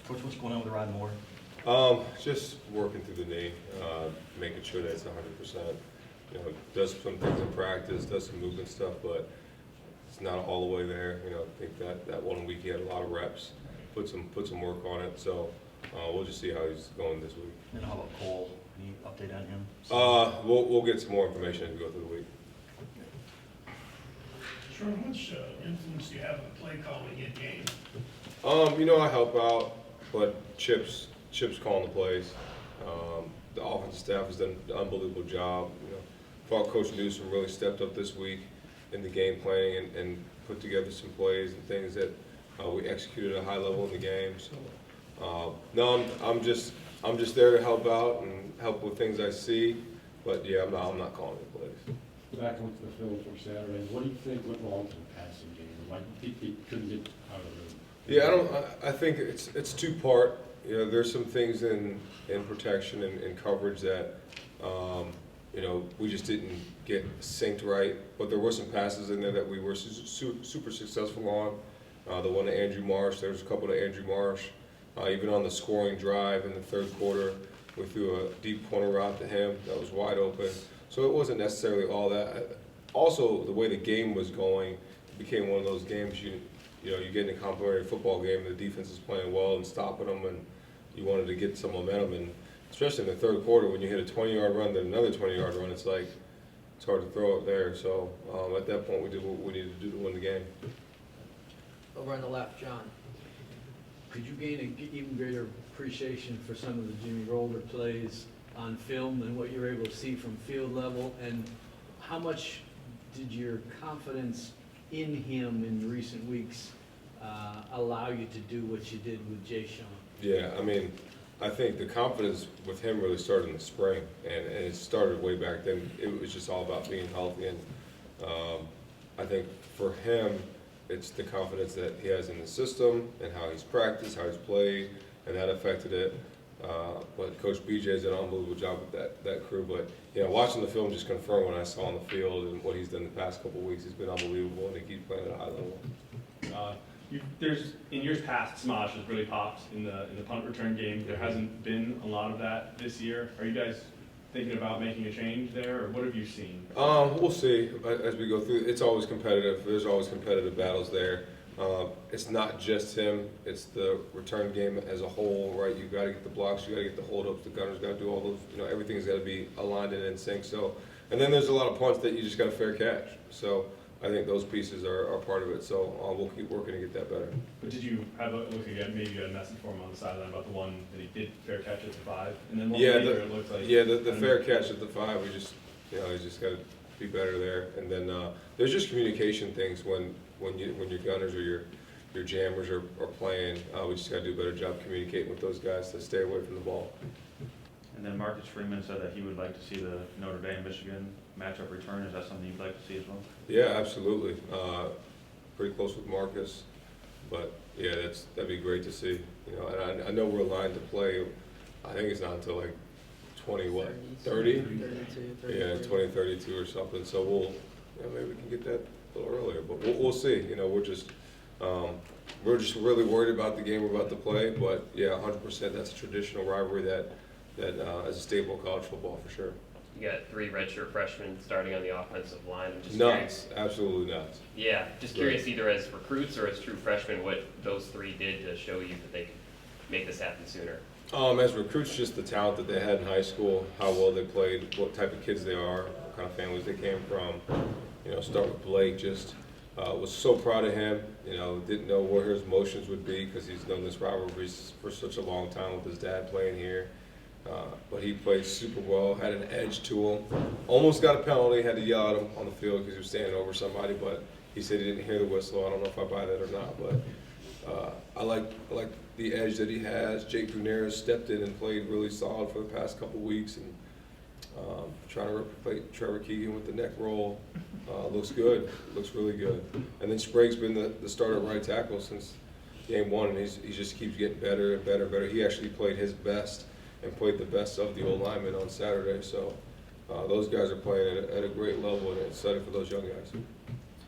Coach, what's going on with Rod Moore? Just working through the knee, making sure that it's 100%. You know, does some things in practice, does some movement stuff, but it's not all the way there. You know, I think that 1 week he had a lot of reps, put some work on it. So we'll just see how he's going this week. And how about Cole? Any update on him? We'll get some more information as we go through the week. Sherrone, how much influence do you have on play calling in games? You know, I help out, but Chip's calling the plays. The offensive staff has done an unbelievable job. You know, thought Coach Newsom really stepped up this week in the game planning and put together some plays and things that we executed at a high level in the game. So, no, I'm just there to help out and help with things I see. But yeah, I'm not calling the plays. Back onto the film from Saturday, what do you think went wrong in the passing game? Why do you think he couldn't get out of the? Yeah, I think it's two-part. You know, there's some things in protection and coverage that you know, we just didn't get synced right. But there were some passes in there that we were super successful on. The one to Andrew Marsh, there was a couple to Andrew Marsh. Even on the scoring drive in the third quarter, we threw a deep corner route to him that was wide open. So it wasn't necessarily all that. Also, the way the game was going, it became one of those games you know, you get in a complimentary football game, and the defense is playing well and stopping them, and you wanted to get some momentum. And especially in the third quarter, when you hit a 20-yard run, then another 20-yard run, it's hard to throw it there. So at that point, we did what we needed to do to win the game. Over on the left, John. Could you gain an even greater appreciation for some of the Jimmy Rolder plays on film than what you were able to see from field level? And how much did your confidence in him in recent weeks allow you to do what you did with Jay Sean? Yeah, I mean, I think the confidence with him really started in the spring, and it started way back then. It was just all about being healthy, and I think for him, it's the confidence that he has in the system and how he's practiced, how he's played, and that affected it. But Coach BJ has done an unbelievable job with that crew. But you know, watching the film just confirmed what I saw on the field and what he's done the past couple of weeks. He's been unbelievable, and he keeps playing at a high level. There's in years past, Smosh has really popped in the punt return game. There hasn't been a lot of that this year. Are you guys thinking about making a change there, or what have you seen? We'll see as we go through. It's always competitive. There's always competitive battles there. It's not just him. It's the return game as a whole, right? You've got to get the blocks. You got to get the holdups. The gunners got to do all those. You know, everything's got to be aligned and in sync. So, and then there's a lot of punts that you just got to fair catch. So I think those pieces are part of it. So we'll keep working to get that better. But did you have a look again? Maybe you had a message for him on the sideline about the one that he did fair catch at the 5, and then one later it looked like the fair catch at the 5. We just he's just got to be better there. And then there's just communication things when your gunners or your jammers are playing. We just got to do a better job communicating with those guys to stay away from the ball. And then Marcus Freeman said that he would like to see the Notre Dame-Michigan matchup return. Is that something you'd like to see as well? Yeah, absolutely. Pretty close with Marcus, but yeah, that'd be great to see. You know, and I know we're aligned to play. I think it's not until like 30? 32, Yeah, 2032 or something. So maybe we can get that a little earlier, but we'll see. You know, we're just really worried about the game we're about to play. But yeah, 100%. That's a traditional rivalry that is a staple of college football for sure. You got 3 redshirt freshmen starting on the offensive line. I'm just Nuts, curious. absolutely nuts. Yeah, just curious either as recruits or as true freshmen what those 3 did to show you that they could make this happen sooner. As recruits, just the talent that they had in high school, how well they played, what type of kids they are, what kind of families they came from. You know, start with Blake. Just was so proud of him. You know, didn't know where his emotions would be because he's known this rivalry for such a long time with his dad playing here. But he played super well, had an edge to him. Almost got a penalty, had to yell at him on the field because he was standing over somebody, but he said he didn't hear the whistle. I don't know if I buy that or not, but I like the edge that he has. Jake Brunera stepped in and played really solid for the past couple weeks, and trying to replicate Trevor Keegan with the neck roll. Looks good, looks really good. And then Sprague's been the starter right tackle since game 1, and he just keeps getting better and better and better. He actually played his best and played the best of the old linemen on Saturday. So those guys are playing at a great level, and excited for those young guys.